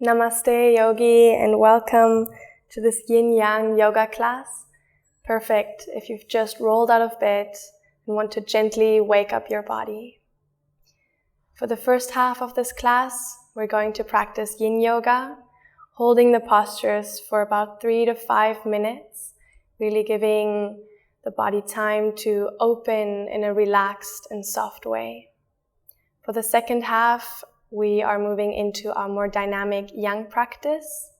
Namaste Yogi, and welcome to this Yin Yang Yoga class. Perfect if you've just rolled out of bed and want to gently wake up your body. For the first half of this class, we're going to practice Yin Yoga, holding the postures for about 3 to 5 minutes, really giving the body time to open in a relaxed and soft way. For the second half, we are moving into our more dynamic Yang practice,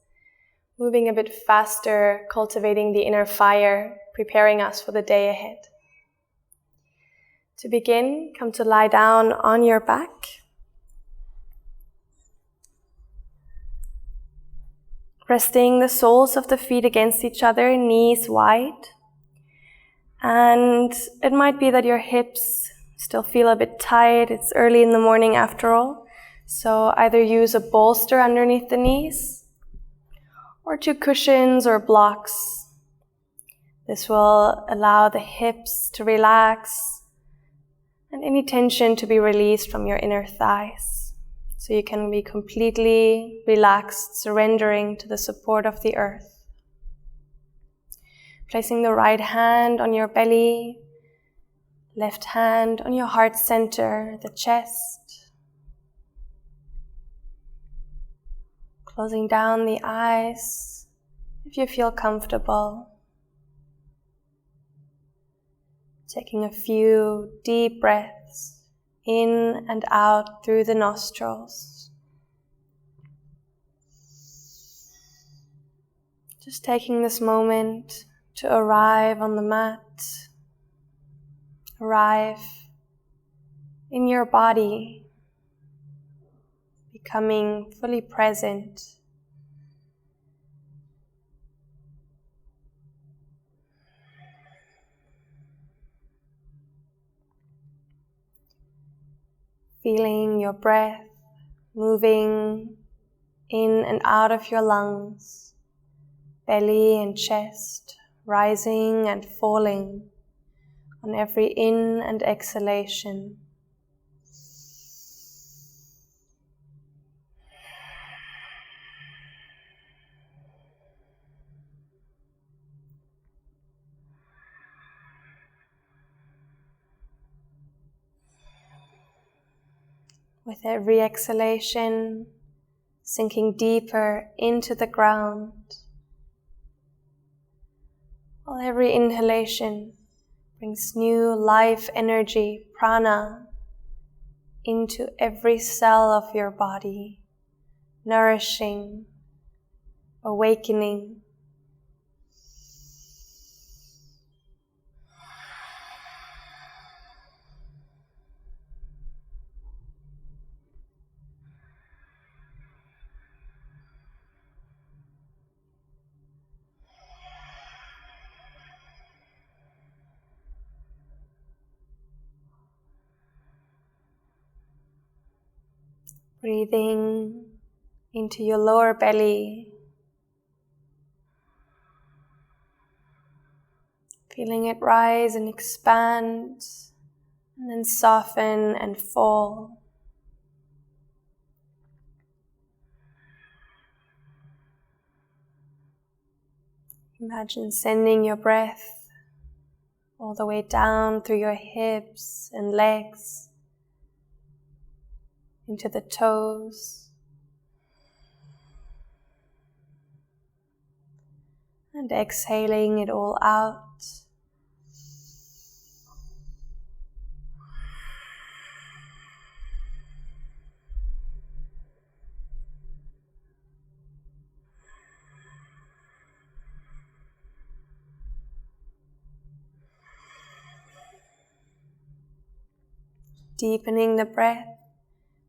moving a bit faster, cultivating the inner fire, preparing us for the day ahead. To begin, come to lie down on your back. Resting the soles of the feet against each other, knees wide. And it might be that your hips still feel a bit tight. It's early in the morning after all. So either use a bolster underneath the knees or 2 cushions or blocks. This will allow the hips to relax and any tension to be released from your inner thighs. So you can be completely relaxed, surrendering to the support of the earth. Placing the right hand on your belly, left hand on your heart center, the chest. Closing down the eyes if you feel comfortable. Taking a few deep breaths in and out through the nostrils. Just taking this moment to arrive on the mat, arrive in your body, becoming fully present. Feeling your breath moving in and out of your lungs, belly and chest, rising and falling on every in and exhalation. With every exhalation, sinking deeper into the ground, while every inhalation brings new life energy, prana, into every cell of your body, nourishing, awakening. Breathing into your lower belly, feeling it rise and expand, and then soften and fall. Imagine sending your breath all the way down through your hips and legs, into the toes, and exhaling it all out. Deepening the breath.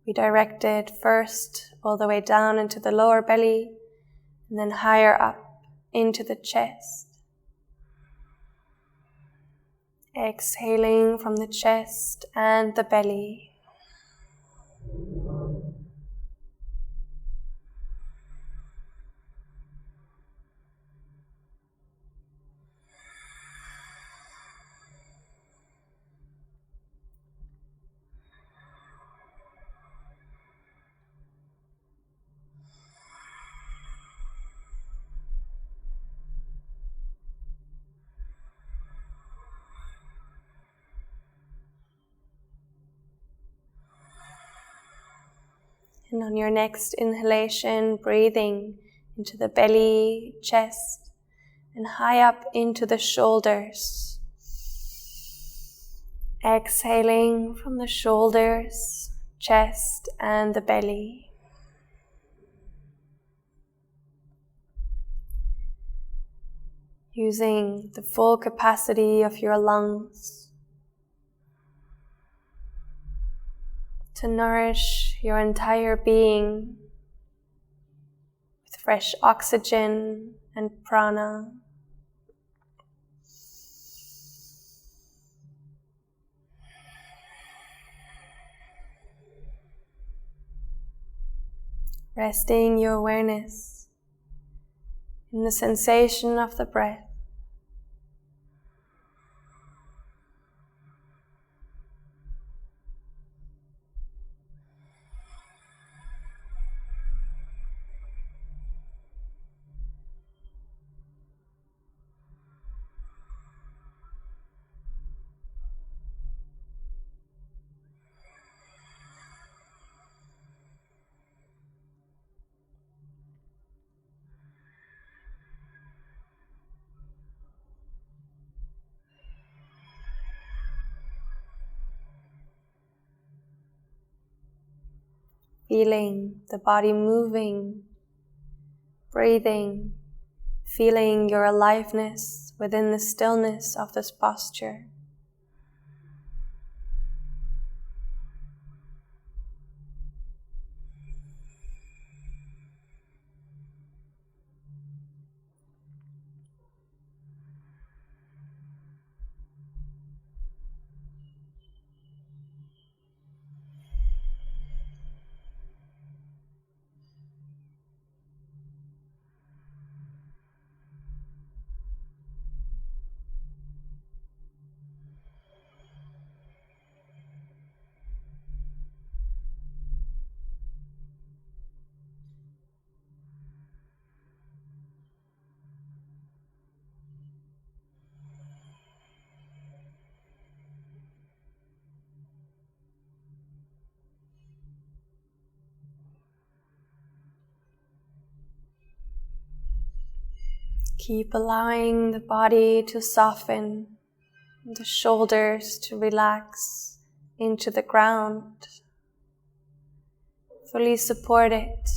We direct it first all the way down into the lower belly and then higher up into the chest. Exhaling from the chest and the belly. And on your next inhalation, breathing into the belly, chest, and high up into the shoulders. Exhaling from the shoulders, chest, and the belly. Using the full capacity of your lungs to nourish your entire being with fresh oxygen and prana. Resting your awareness in the sensation of the breath. Feeling the body moving, breathing, feeling your aliveness within the stillness of this posture. Keep allowing the body to soften, the shoulders to relax into the ground. Fully support it.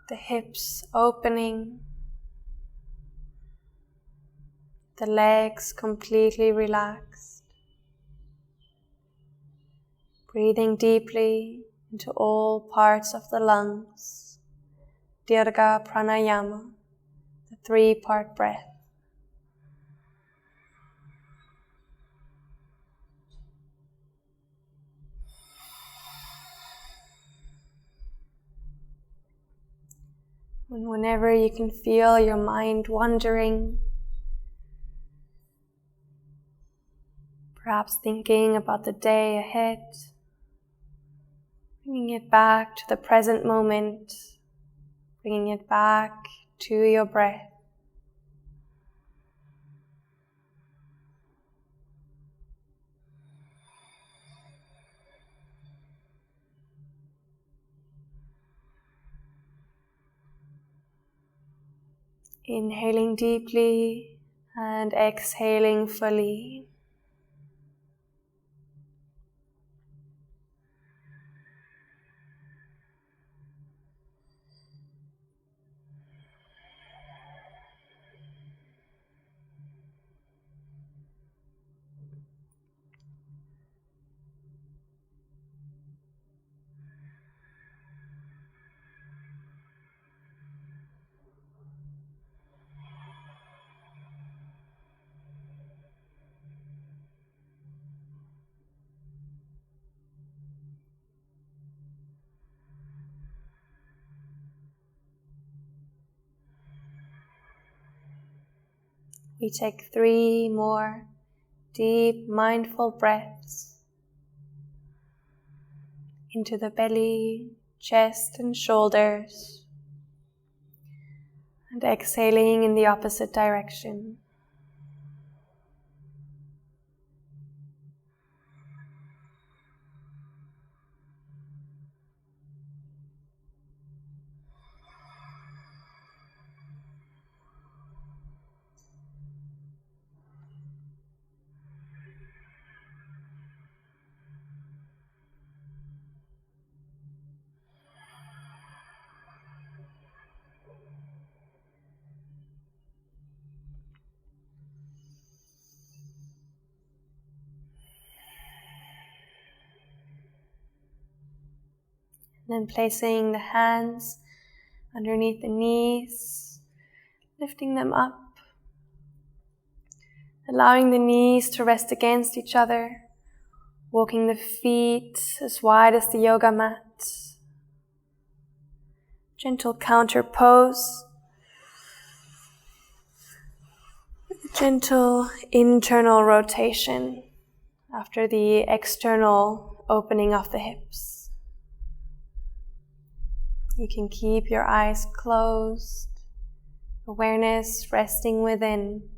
The hips opening, the legs completely relaxed. Breathing deeply into all parts of the lungs. Dirga Pranayama, the 3-part breath. And whenever you can feel your mind wandering, perhaps thinking about the day ahead, bringing it back to the present moment, bringing it back to your breath. Inhaling deeply and exhaling fully. We take 3 more deep, mindful breaths into the belly, chest, and shoulders, and exhaling in the opposite direction. then placing the hands underneath the knees, lifting them up, allowing the knees to rest against each other, walking the feet as wide as the yoga mat. Gentle counter pose. Gentle internal rotation after the external opening of the hips. You can keep your eyes closed, awareness resting within.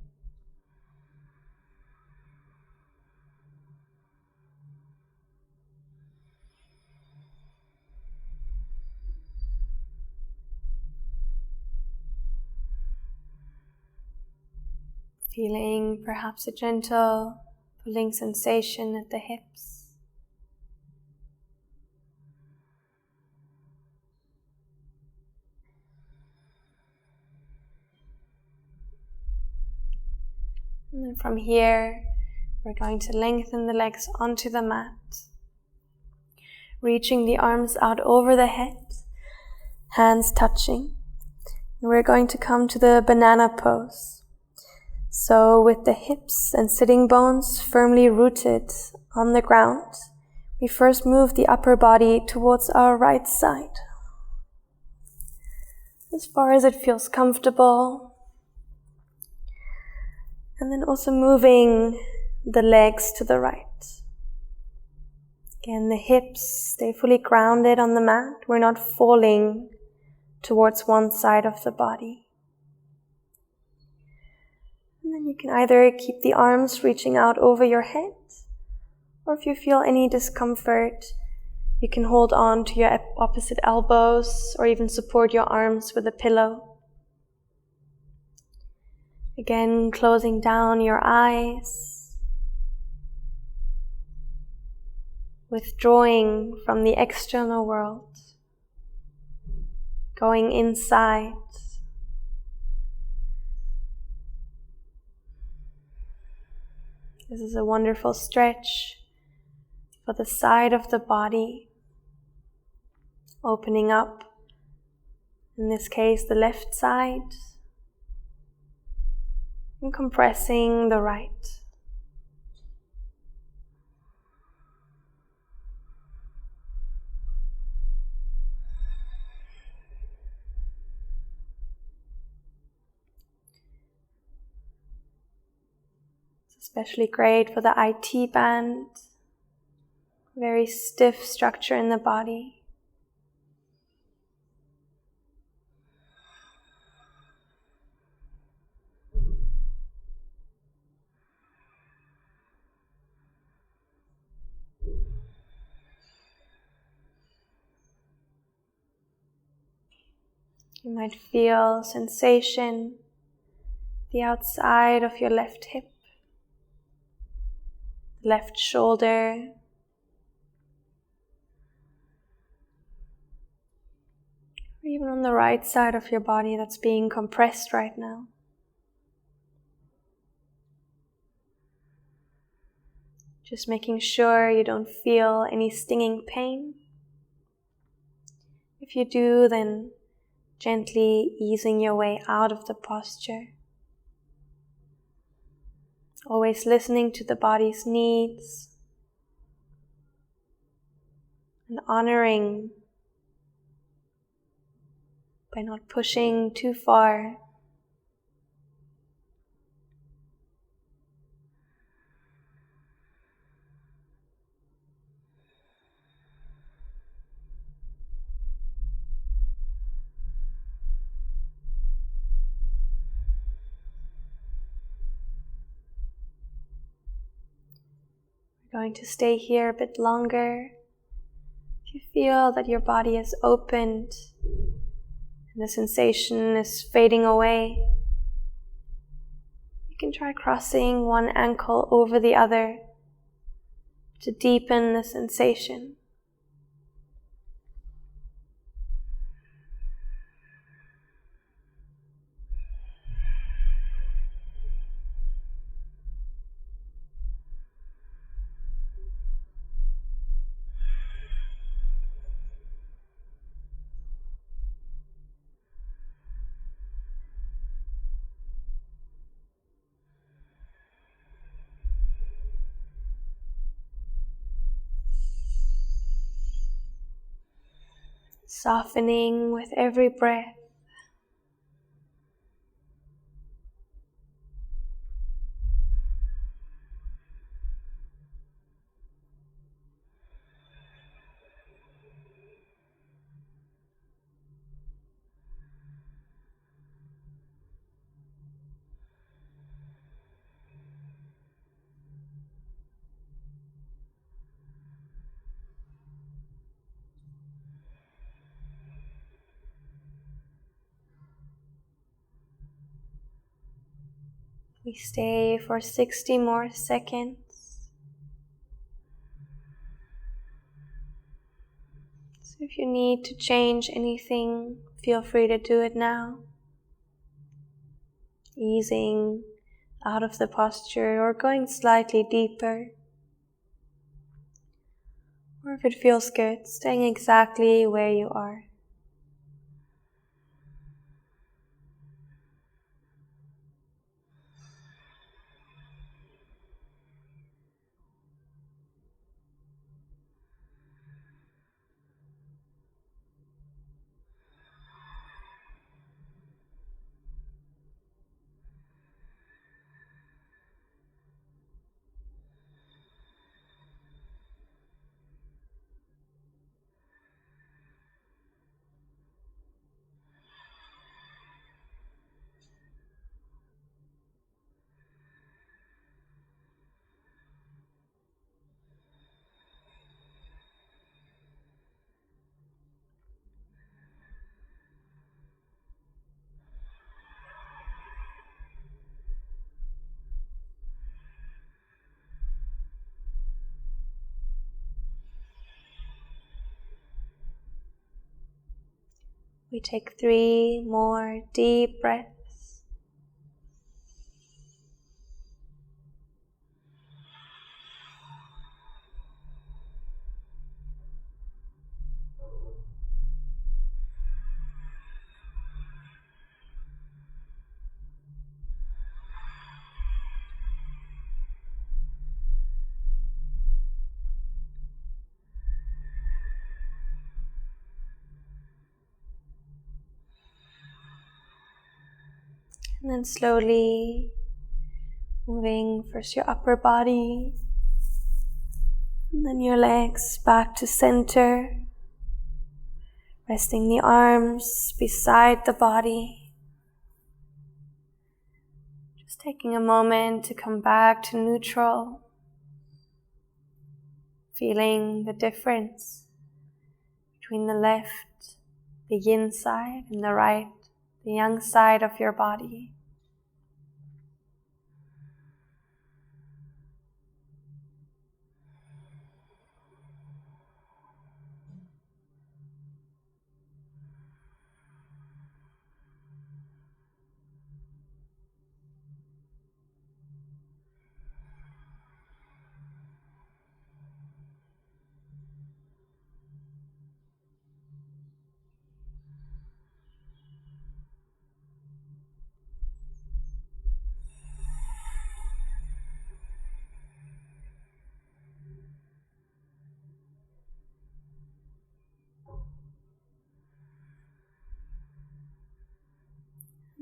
Feeling perhaps a gentle pulling sensation at the hips. And then from here, we're going to lengthen the legs onto the mat, reaching the arms out over the head, hands touching. And we're going to come to the banana pose. So with the hips and sitting bones firmly rooted on the ground, we first move the upper body towards our right side, as far as it feels comfortable. And then also moving the legs to the right. Again, the hips stay fully grounded on the mat. We're not falling towards one side of the body. And then you can either keep the arms reaching out over your head, or if you feel any discomfort, you can hold on to your opposite elbows or even support your arms with a pillow. Again, closing down your eyes, withdrawing from the external world, going inside. This is a wonderful stretch for the side of the body, opening up, in this case, the left side, and compressing the right. Especially great for the IT band, very stiff structure in the body. You might feel sensation the outside of your left hip, left shoulder, or even on the right side of your body that's being compressed right now. Just making sure you don't feel any stinging pain. If you do, then gently easing your way out of the posture. Always listening to the body's needs and honoring by not pushing too far. Going to stay here a bit longer. If you feel that your body is opened and the sensation is fading away, you can try crossing one ankle over the other to deepen the sensation. softening with every breath. We stay for 60 more seconds. So if you need to change anything, feel free to do it now. Easing out of the posture or going slightly deeper. Or if it feels good, staying exactly where you are. We take 3 more deep breaths. And then slowly moving first your upper body, and then your legs back to center, resting the arms beside the body. Just taking a moment to come back to neutral, feeling the difference between the left, the yin side, and the right, the yang side of your body.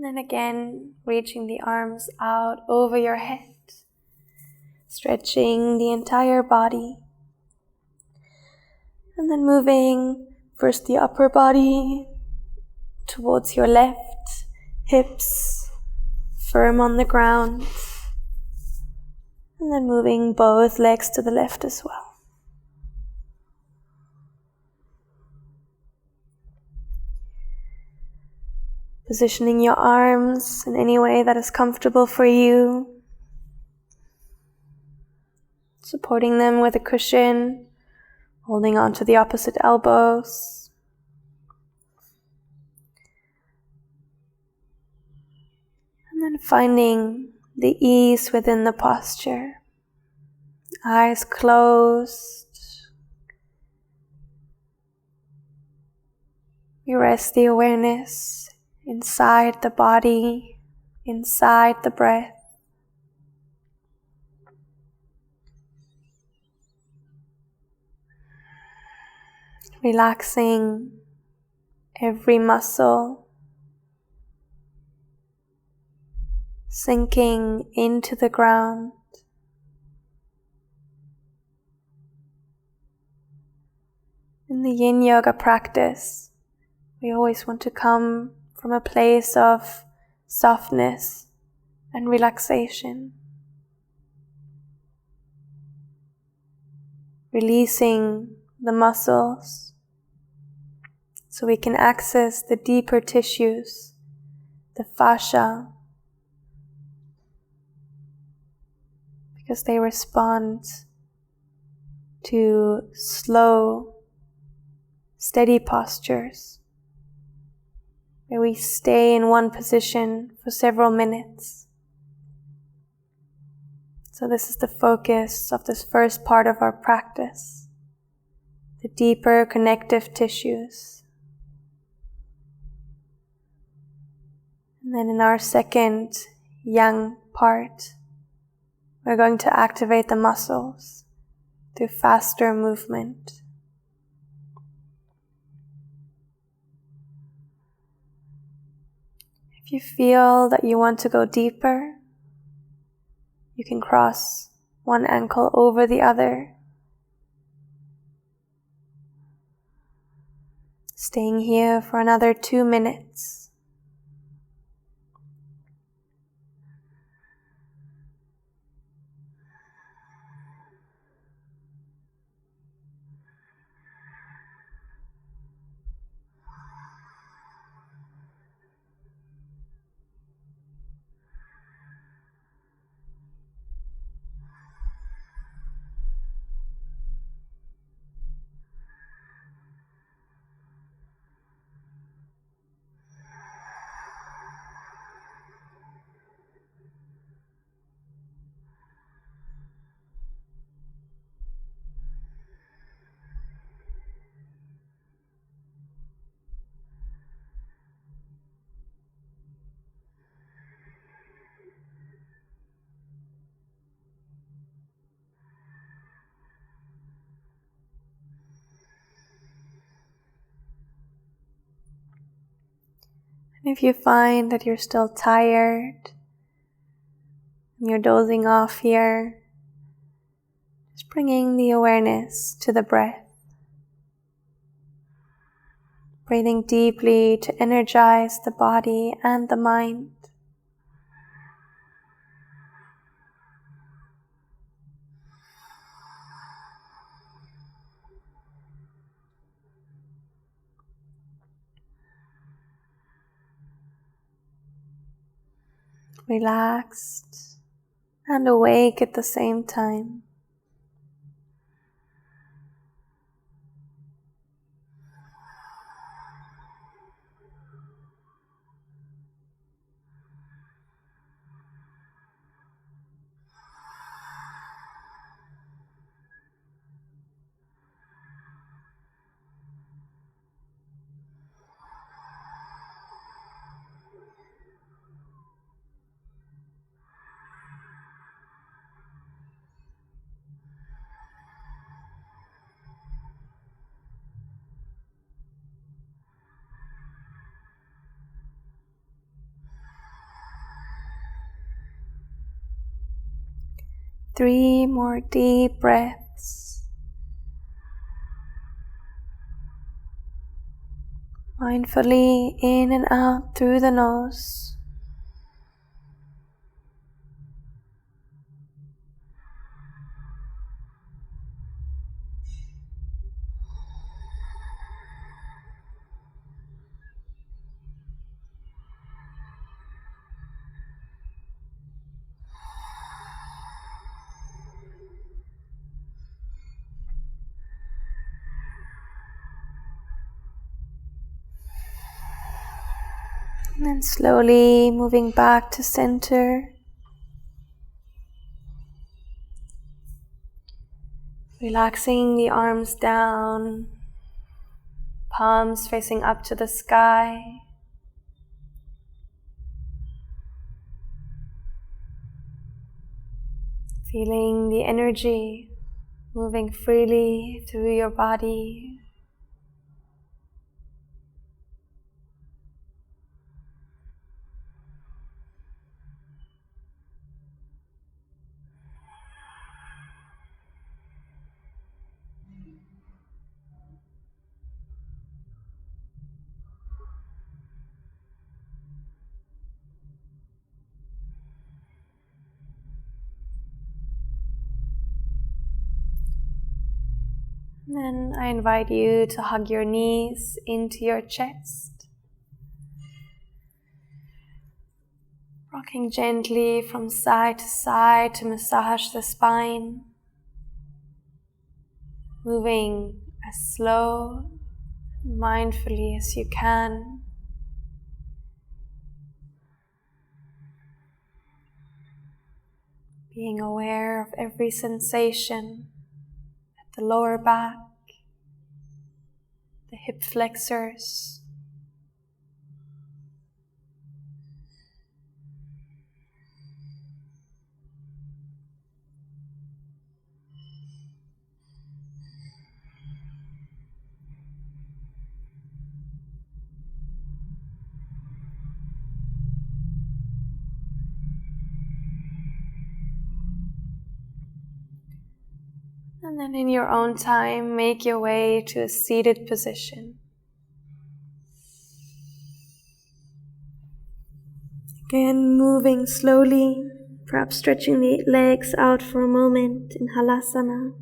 And then again, reaching the arms out over your head, stretching the entire body. And then moving first the upper body towards your left, hips firm on the ground. And then moving both legs to the left as well. Positioning your arms in any way that is comfortable for you. Supporting them with a cushion, holding on to the opposite elbows. And then finding the ease within the posture. Eyes closed. You rest the awareness inside the body, inside the breath. Relaxing every muscle sinking into the ground. In the Yin Yoga practice, we always want to come from a place of softness and relaxation, releasing the muscles so we can access the deeper tissues, the fascia, because they respond to slow, steady postures where we stay in one position for several minutes. So this is the focus of this first part of our practice, the deeper connective tissues. And then in our second Yang part, we're going to activate the muscles through faster movement. If you feel that you want to go deeper, you can cross one ankle over the other, staying here for another 2 minutes. And if you find that you're still tired and you're dozing off here, just bringing the awareness to the breath. Breathing deeply to energize the body and the mind. Relaxed and awake at the same time. Three more deep breaths. Mindfully in and out through the nose. And then slowly moving back to center. Relaxing the arms down, palms facing up to the sky. Feeling the energy moving freely through your body. And then I invite you to hug your knees into your chest, rocking gently from side to side to massage the spine, moving as slow and mindfully as you can. Being aware of every sensation at the lower back, the hip flexors, and then in your own time, make your way to a seated position. Again, moving slowly, perhaps stretching the legs out for a moment in Halasana.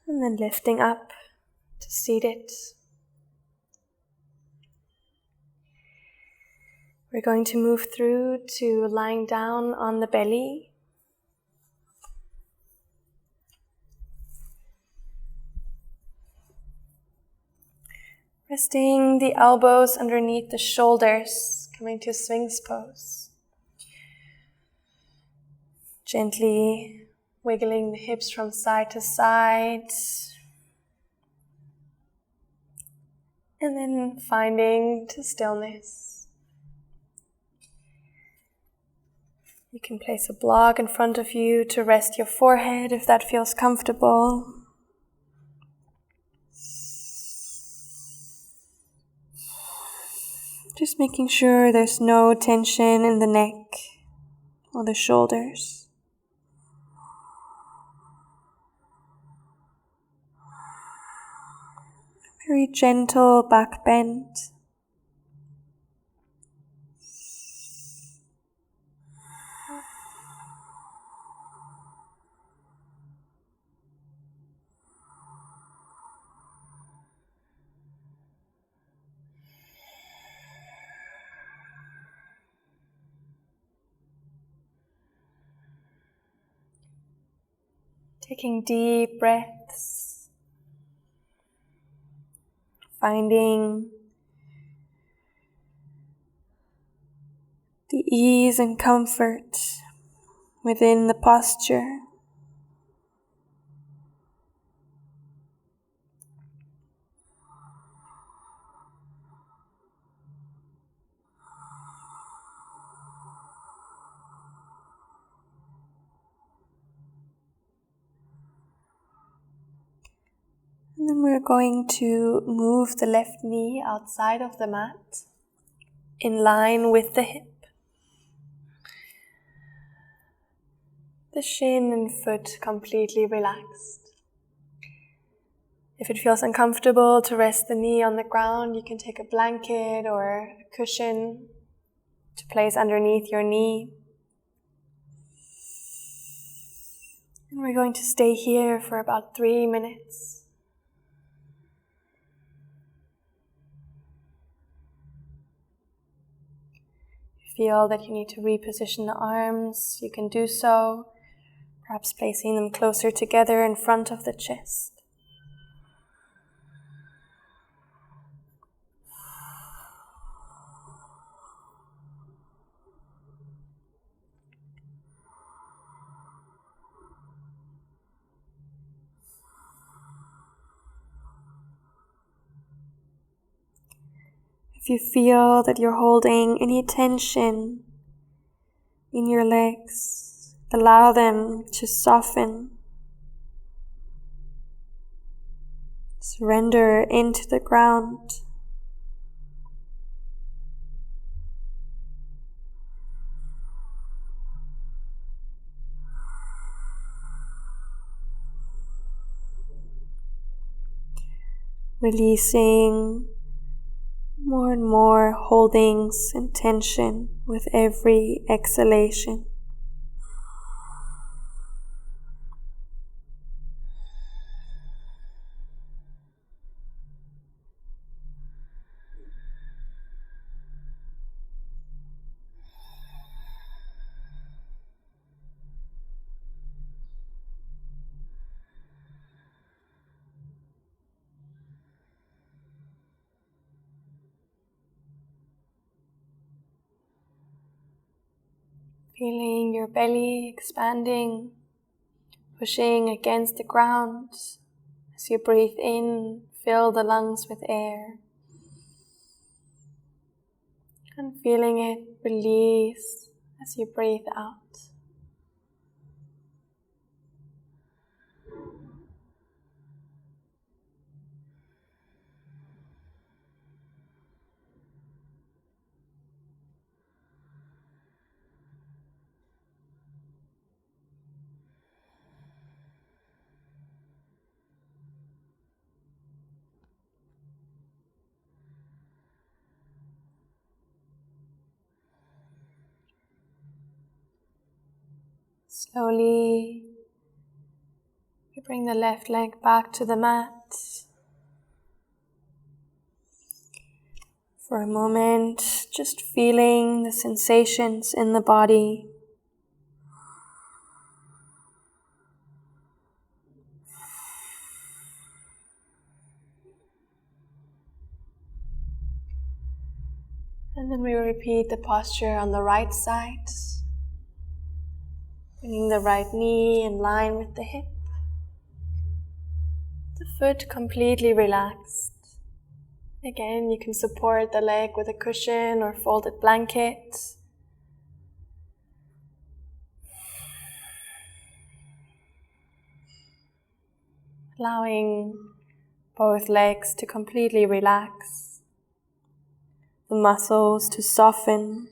And then lifting up to seated. We're going to move through to lying down on the belly. Resting the elbows underneath the shoulders, coming to Sphinx Pose. Gently wiggling the hips from side to side. And then finding to stillness. You can place a block in front of you to rest your forehead if that feels comfortable. Just making sure there's no tension in the neck or the shoulders. Very gentle back bend. Taking deep breaths, finding the ease and comfort within the posture. And then we're going to move the left knee outside of the mat, in line with the hip. The shin and foot completely relaxed. If it feels uncomfortable to rest the knee on the ground, you can take a blanket or a cushion to place underneath your knee. And we're going to stay here for about 3 minutes. Feel that you need to reposition the arms, you can do so, perhaps placing them closer together in front of the chest. If you feel that you're holding any tension in your legs, allow them to soften. Surrender into the ground. Releasing more and more holdings and tension with every exhalation. Feeling your belly expanding, pushing against the ground. As you breathe in, fill the lungs with air. And feeling it release as you breathe out. Slowly, you bring the left leg back to the mat. For a moment, just feeling the sensations in the body. And then we repeat the posture on the right side. Bringing the right knee in line with the hip. The foot completely relaxed. Again, you can support the leg with a cushion or folded blanket. Allowing both legs to completely relax. The muscles to soften.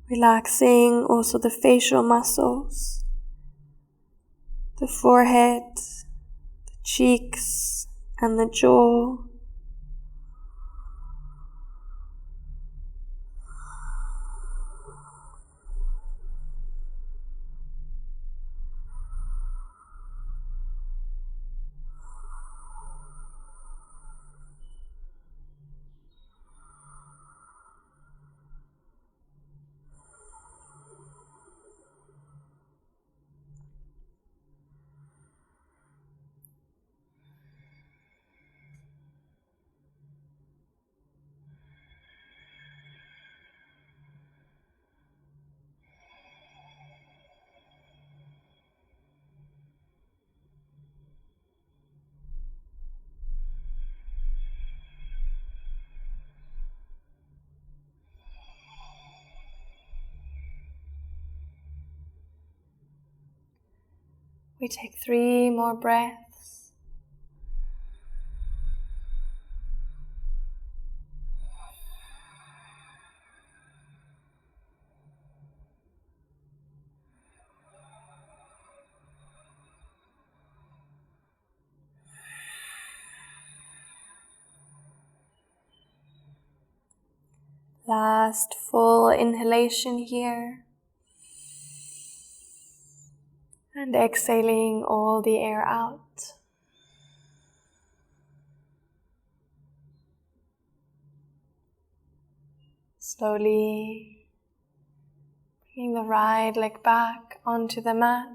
Relaxing also the facial muscles, the forehead, the cheeks, and the jaw. We take 3 more breaths. Last full inhalation here. And exhaling all the air out. Slowly bringing the right leg back onto the mat.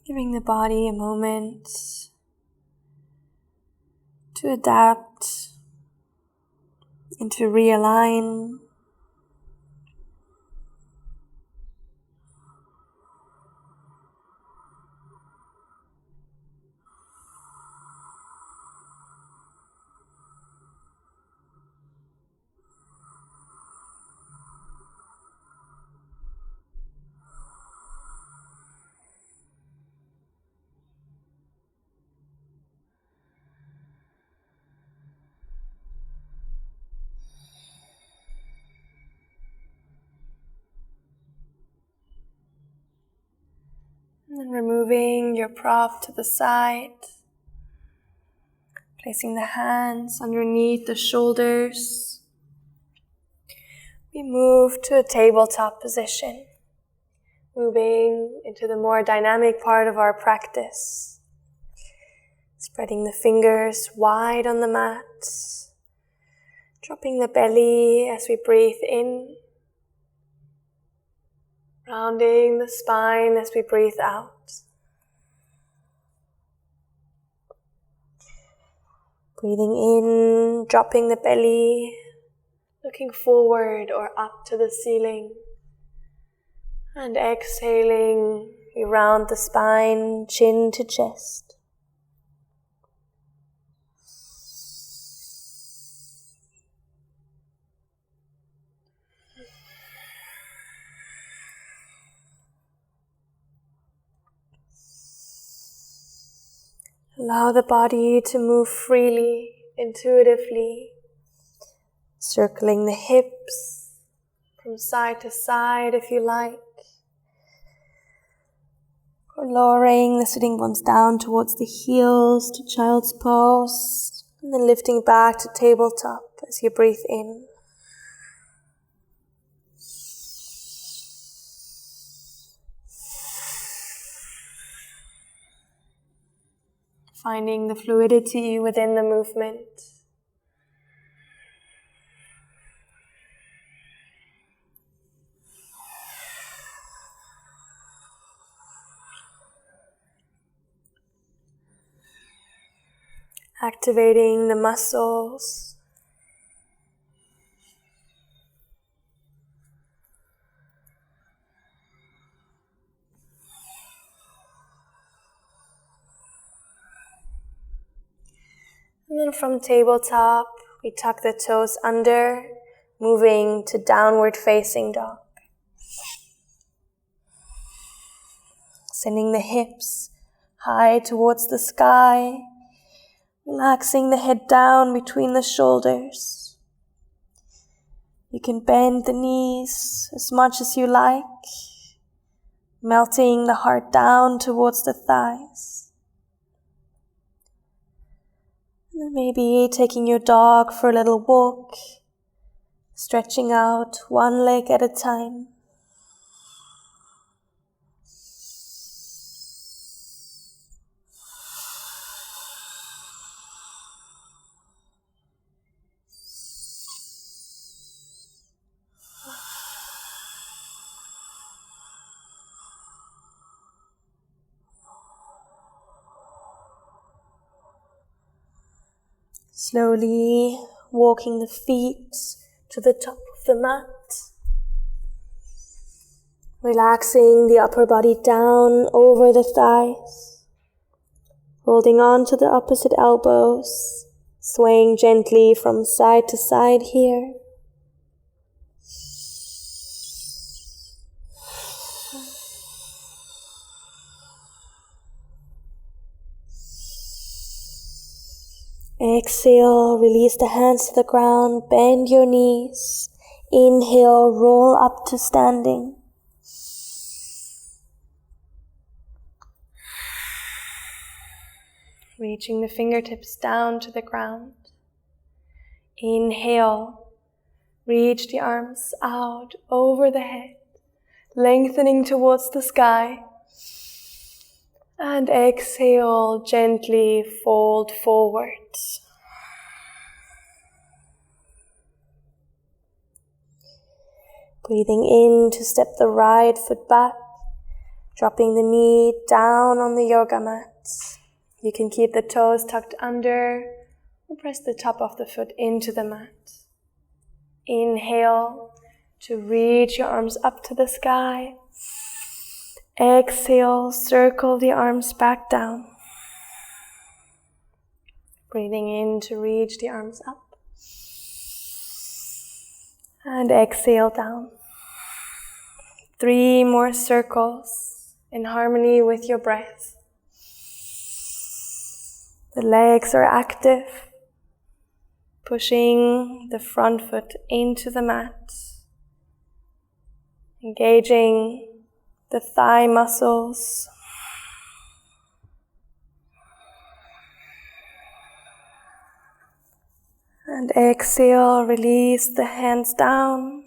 Giving the body a moment to adapt and to realign. And then removing your prop to the side. Placing the hands underneath the shoulders. We move to a tabletop position, moving into the more dynamic part of our practice. Spreading the fingers wide on the mat, dropping the belly as we breathe in, rounding the spine as we breathe out. Breathing in, dropping the belly, looking forward or up to the ceiling. And exhaling, we round the spine, chin to chest. Allow the body to move freely, intuitively, circling the hips from side to side if you like, or lowering the sitting bones down towards the heels to child's pose, and then lifting back to tabletop as you breathe in. Finding the fluidity within the movement. Activating the muscles. And then from tabletop, we tuck the toes under, moving to downward facing dog. Sending the hips high towards the sky, relaxing the head down between the shoulders. You can bend the knees as much as you like, melting the heart down towards the thighs. And maybe taking your dog for a little walk, stretching out one leg at a time. Slowly walking the feet to the top of the mat. Relaxing the upper body down over the thighs. Holding on to the opposite elbows. Swaying gently from side to side here. Exhale, release the hands to the ground, bend your knees. Inhale, roll up to standing. Reaching the fingertips down to the ground. Inhale, reach the arms out over the head, lengthening towards the sky. And exhale, gently fold forward. Breathing in to step the right foot back, dropping the knee down on the yoga mat. You can keep the toes tucked under or press the top of the foot into the mat. Inhale to reach your arms up to the sky. Exhale, circle the arms back down. Breathing in to reach the arms up. And exhale down. 3 more circles in harmony with your breath. The legs are active, pushing the front foot into the mat, engaging the thigh muscles. And exhale, release the hands down.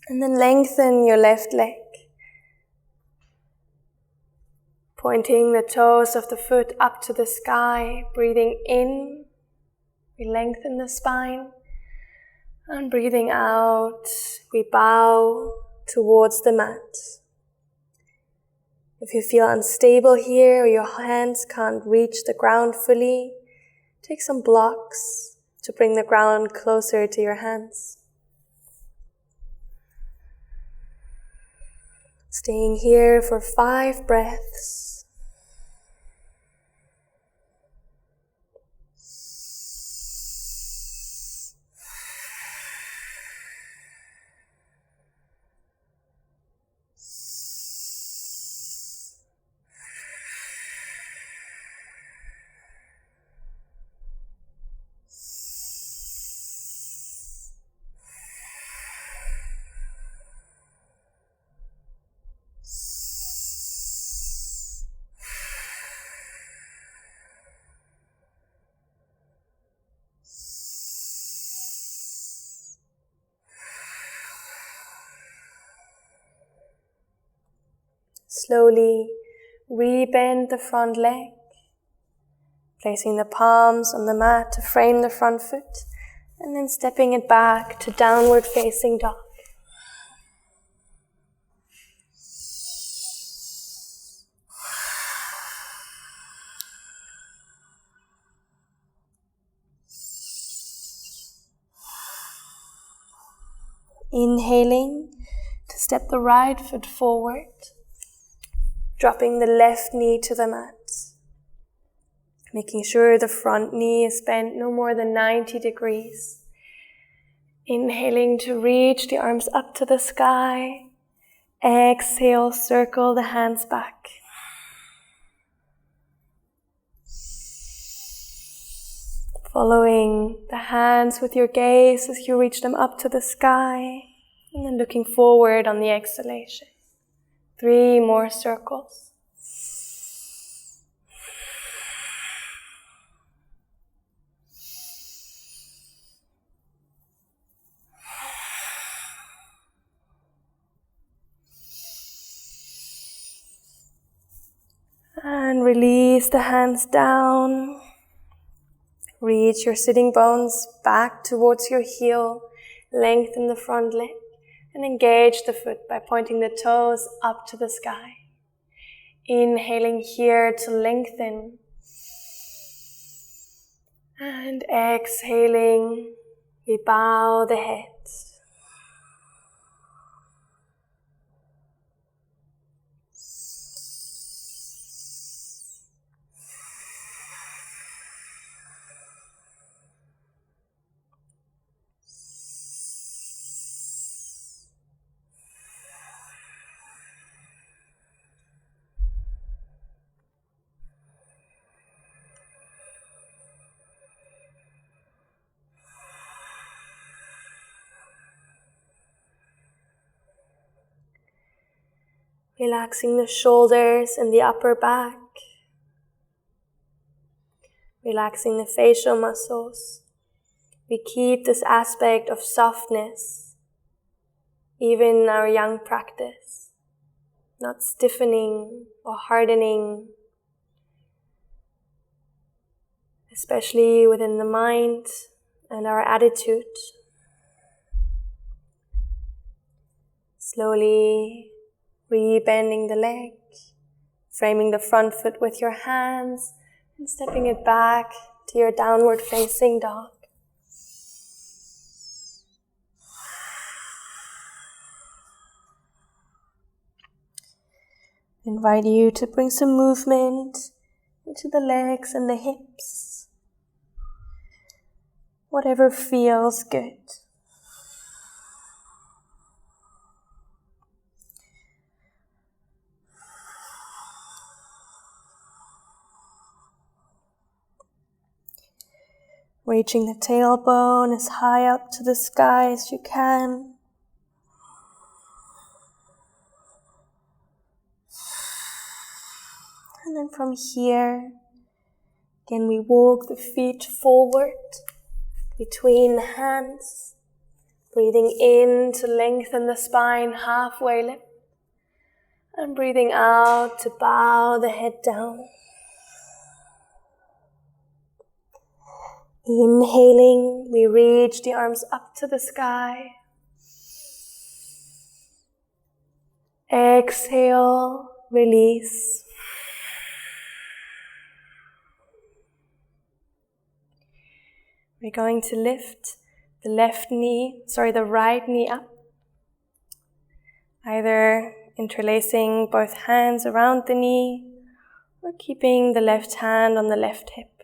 And then lengthen your left leg. Pointing the toes of the foot up to the sky. Breathing in, we lengthen the spine. And breathing out, we bow towards the mat. If you feel unstable here or your hands can't reach the ground fully, take some blocks to bring the ground closer to your hands. Staying here for 5 breaths. Slowly rebend the front leg, placing the palms on the mat to frame the front foot, and then stepping it back to downward facing dog. Inhaling to step the right foot forward, dropping the left knee to the mat. Making sure the front knee is bent no more than 90 degrees. Inhaling to reach the arms up to the sky. Exhale, circle the hands back. Following the hands with your gaze as you reach them up to the sky. And then looking forward on the exhalation. 3 more circles. And release the hands down. Reach your sitting bones back towards your heel. Lengthen the front leg. And engage the foot by pointing the toes up to the sky. Inhaling here to lengthen. And exhaling, we bow the head. Relaxing the shoulders and the upper back. Relaxing the facial muscles. We keep this aspect of softness, even in our young practice. Not stiffening or hardening, especially within the mind and our attitude. Slowly rebending the leg, framing the front foot with your hands, and stepping it back to your downward facing dog. Invite you to bring some movement into the legs and the hips. Whatever feels good. Reaching the tailbone as high up to the sky as you can. And then from here, again we walk the feet forward, between the hands. Breathing in to lengthen the spine, halfway lift. And breathing out to bow the head down. Inhaling, we reach the arms up to the sky. Exhale, release. We're going to lift the right knee up. Either interlacing both hands around the knee or keeping the left hand on the left hip.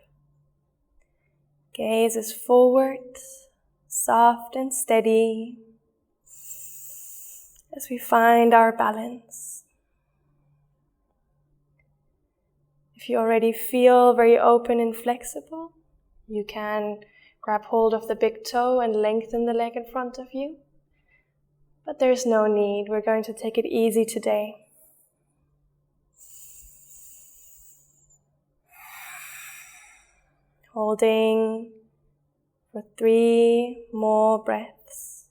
Gaze is forward, soft and steady as we find our balance. If you already feel very open and flexible, you can grab hold of the big toe and lengthen the leg in front of you. But there's no need. We're going to take it easy today. Holding for 3 more breaths.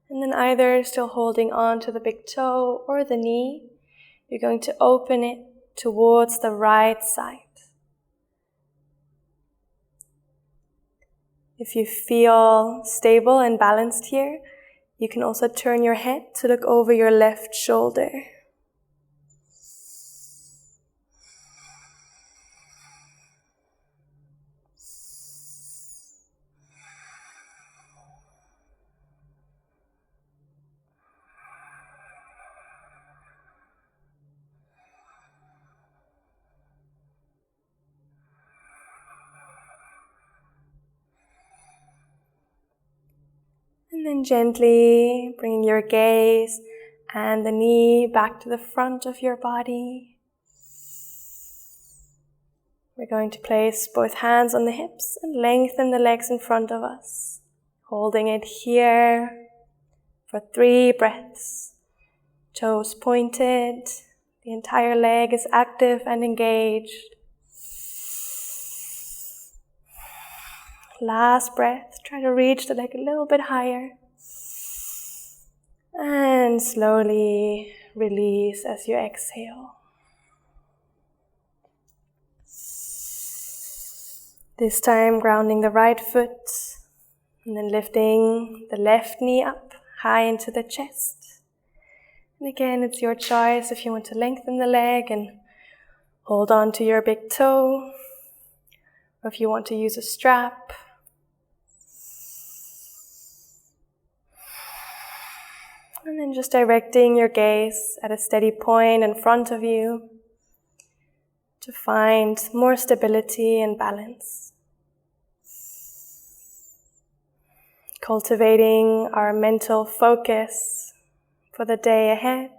And then either still holding on to the big toe or the knee, you're going to open it towards the right side. If you feel stable and balanced here, you can also turn your head to look over your left shoulder. And then gently bringing your gaze and the knee back to the front of your body. We're going to place both hands on the hips and lengthen the legs in front of us. Holding it here for 3 breaths. Toes pointed, the entire leg is active and engaged. Last breath, try to reach the leg a little bit higher. And slowly release as you exhale. This time grounding the right foot and then lifting the left knee up high into the chest. And again, it's your choice if you want to lengthen the leg and hold on to your big toe, or if you want to use a strap. And then just directing your gaze at a steady point in front of you to find more stability and balance. Cultivating our mental focus for the day ahead,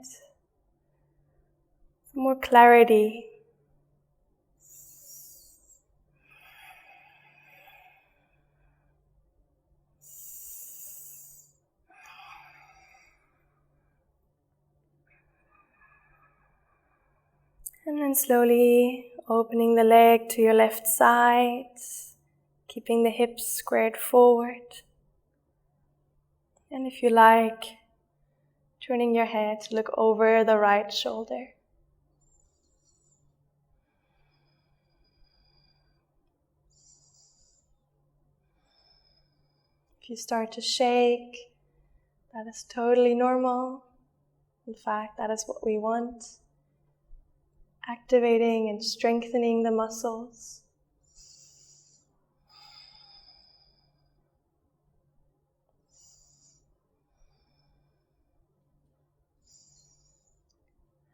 for more clarity. And then slowly opening the leg to your left side, keeping the hips squared forward. And if you like, turning your head to look over the right shoulder. If you start to shake, that is totally normal. In fact, that is what we want. Activating and strengthening the muscles.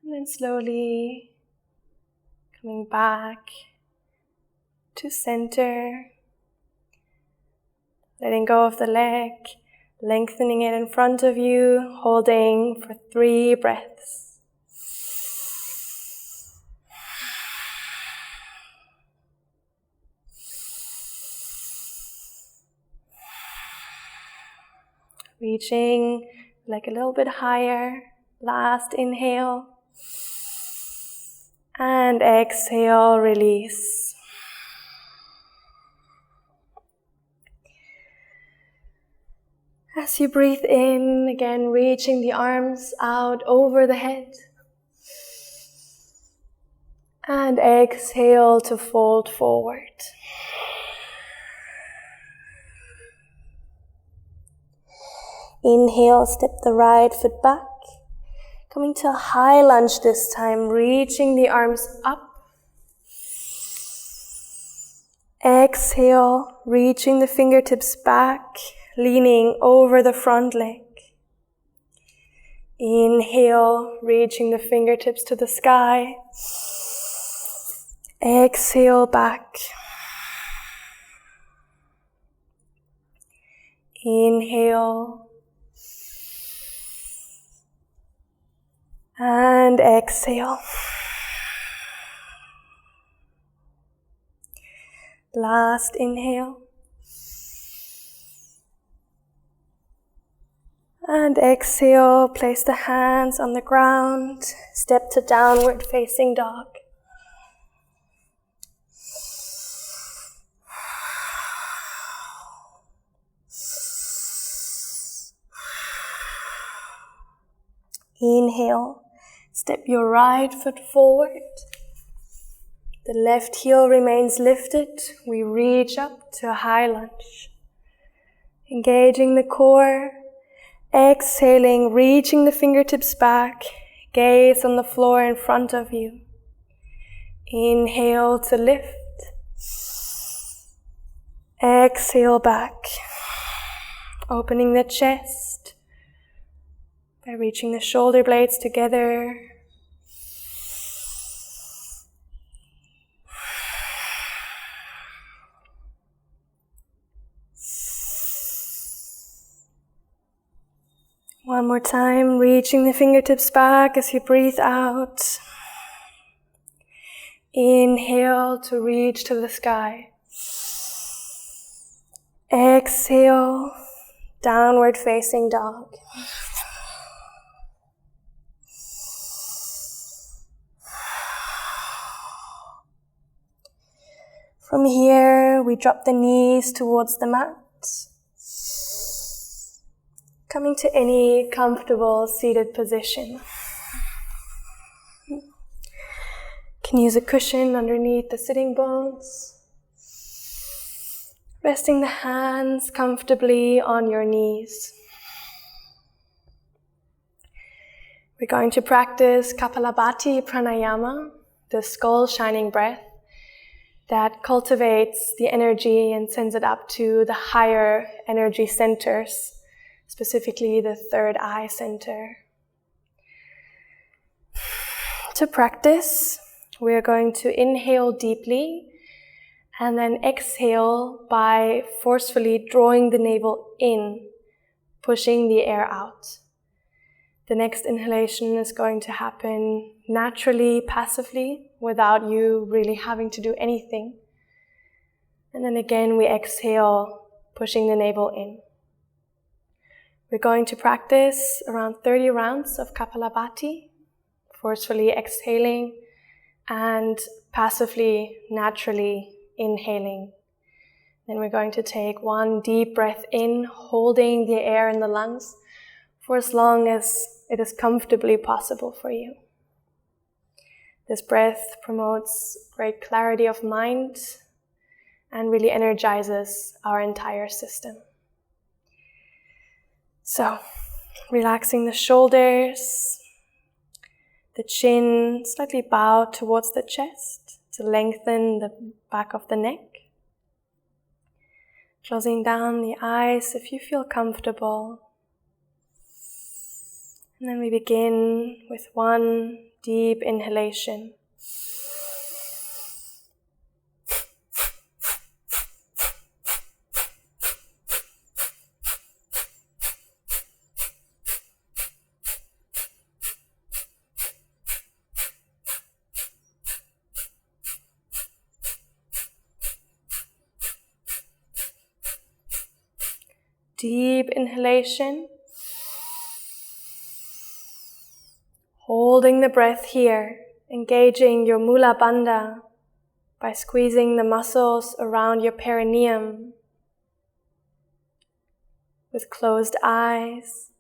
And then slowly coming back to center. Letting go of the leg, lengthening it in front of you, holding for 3 breaths. reaching like a little bit higher. Last inhale. And exhale, release. As you breathe in, again reaching the arms out over the head. And exhale to fold forward. Inhale, step the right foot back. Coming to a high lunge this time, reaching the arms up. Exhale, reaching the fingertips back, leaning over the front leg. Inhale, reaching the fingertips to the sky. Exhale, back. Inhale. And exhale. Last inhale. And exhale, place the hands on the ground, step to downward facing dog. Inhale, step your right foot forward. The left heel remains lifted. We reach up to a high lunge. Engaging the core. Exhaling, reaching the fingertips back. Gaze on the floor in front of you. Inhale to lift. Exhale back. Opening the chest by reaching the shoulder blades together. One more time, reaching the fingertips back as you breathe out. Inhale to reach to the sky. Exhale, downward facing dog. From here, we drop the knees towards the mat. Coming to any comfortable seated position. You can use a cushion underneath the sitting bones. Resting the hands comfortably on your knees. We're going to practice Kapalabhati Pranayama, the skull shining breath that cultivates the energy and sends it up to the higher energy centers. Specifically the third eye center. To practice, we are going to inhale deeply and then exhale by forcefully drawing the navel in, pushing the air out. The next inhalation is going to happen naturally, passively, without you really having to do anything. And then again we exhale, pushing the navel in. We're going to practice around 30 rounds of Kapalabhati, forcefully exhaling and passively, naturally inhaling. Then we're going to take one deep breath in, holding the air in the lungs for as long as it is comfortably possible for you. This breath promotes great clarity of mind and really energizes our entire system. So, relaxing the shoulders, the chin slightly bowed towards the chest to lengthen the back of the neck. Closing down the eyes if you feel comfortable. And then we begin with one deep inhalation. Deep inhalation. Holding the breath here, engaging your Mula Bandha by squeezing the muscles around your perineum. With closed eyes,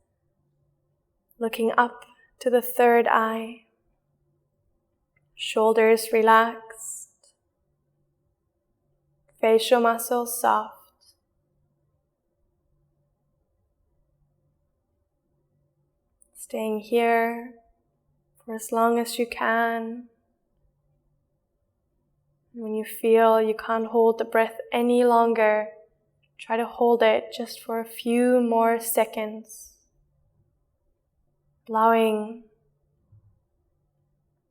looking up to the third eye. Shoulders relaxed. Facial muscles soft. Staying here for as long as you can. When you feel you can't hold the breath any longer, try to hold it just for a few more seconds. Allowing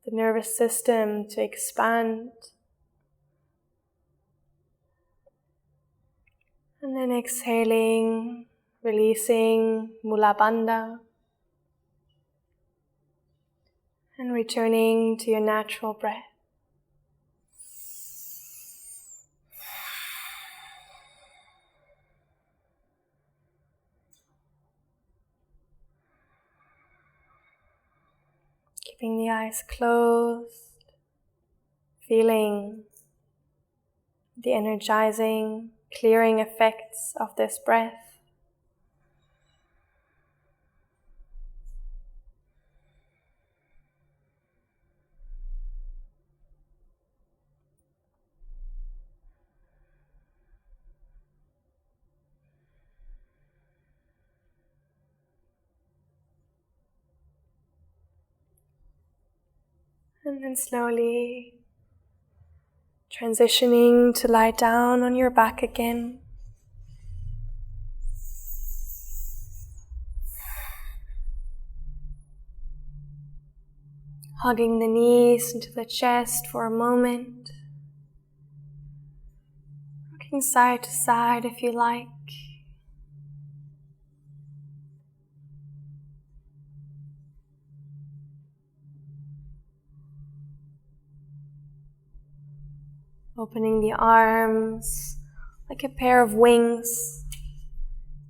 the nervous system to expand. And then exhaling, releasing Mula Bandha. And returning to your natural breath. Keeping the eyes closed, feeling the energizing, clearing effects of this breath. And then slowly transitioning to lie down on your back again. Hugging the knees into the chest for a moment. Rocking side to side if you like. Opening the arms like a pair of wings.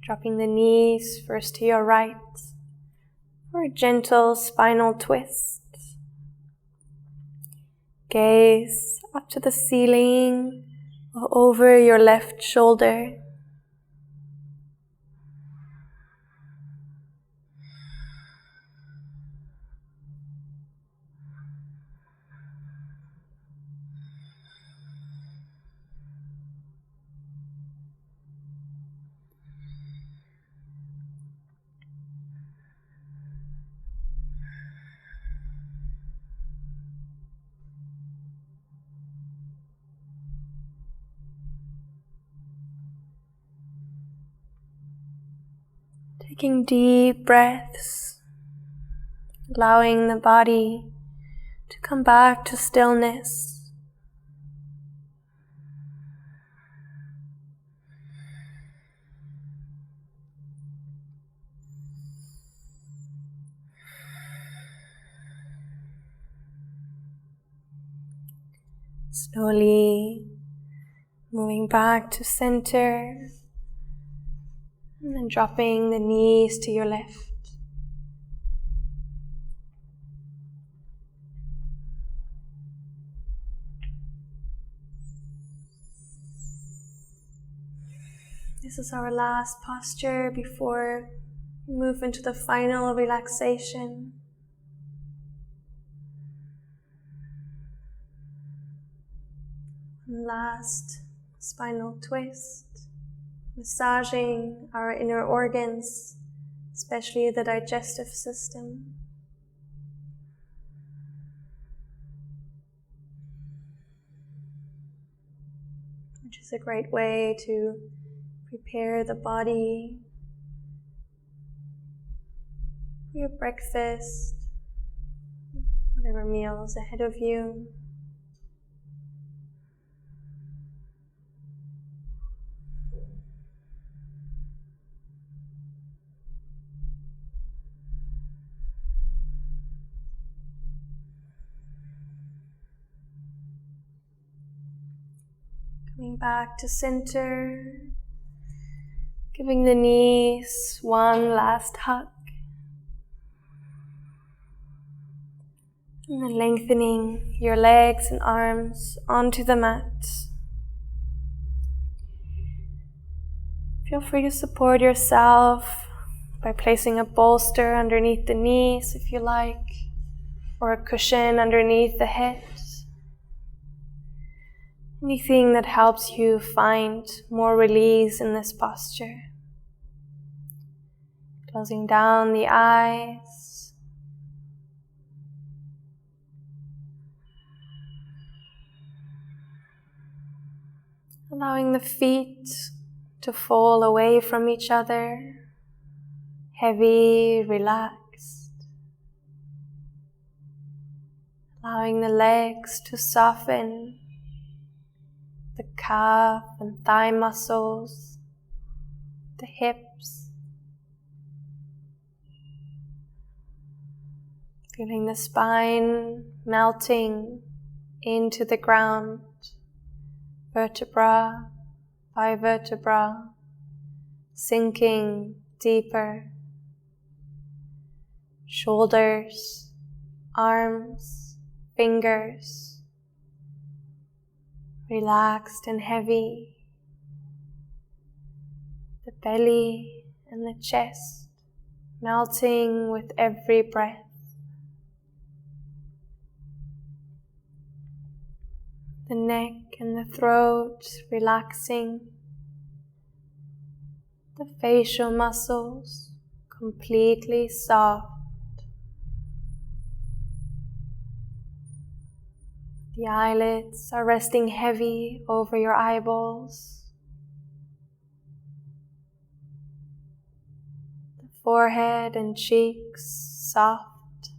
Dropping the knees first to your right for a gentle spinal twist. Gaze up to the ceiling or over your left shoulder. Taking deep breaths, allowing the body to come back to stillness. Slowly moving back to center. And then dropping the knees to your left. This is our last posture before we move into the final relaxation. One last spinal twist. Massaging our inner organs, especially the digestive system. Which is a great way to prepare the body for your breakfast, whatever meal is ahead of you. Coming back to center, Giving the knees one last hug. And then lengthening your legs and arms onto the mat. Feel free to support yourself by placing a bolster underneath the knees if you like, or a cushion underneath the hips. Anything that helps you find more release in this posture. Closing down the eyes. Allowing the feet to fall away from each other, heavy, relaxed. Allowing the legs to soften, the calf and thigh muscles, the hips. Feeling the spine melting into the ground, vertebra by vertebra, sinking deeper. Shoulders, arms, fingers, relaxed and heavy. The belly and the chest melting with every breath. The neck and the throat relaxing. The facial muscles completely soft. The eyelids are resting heavy over your eyeballs. The forehead and cheeks soft.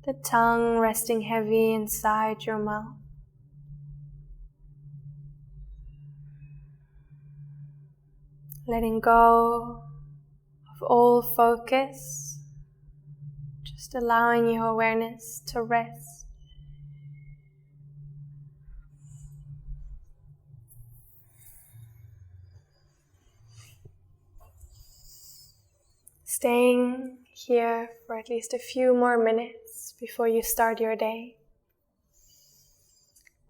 The tongue resting heavy inside your mouth. Letting go of all focus, just allowing your awareness to rest. Staying here for at least a few more minutes before you start your day.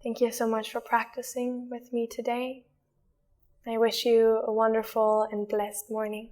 Thank you so much for practicing with me today. I wish you a wonderful and blessed morning.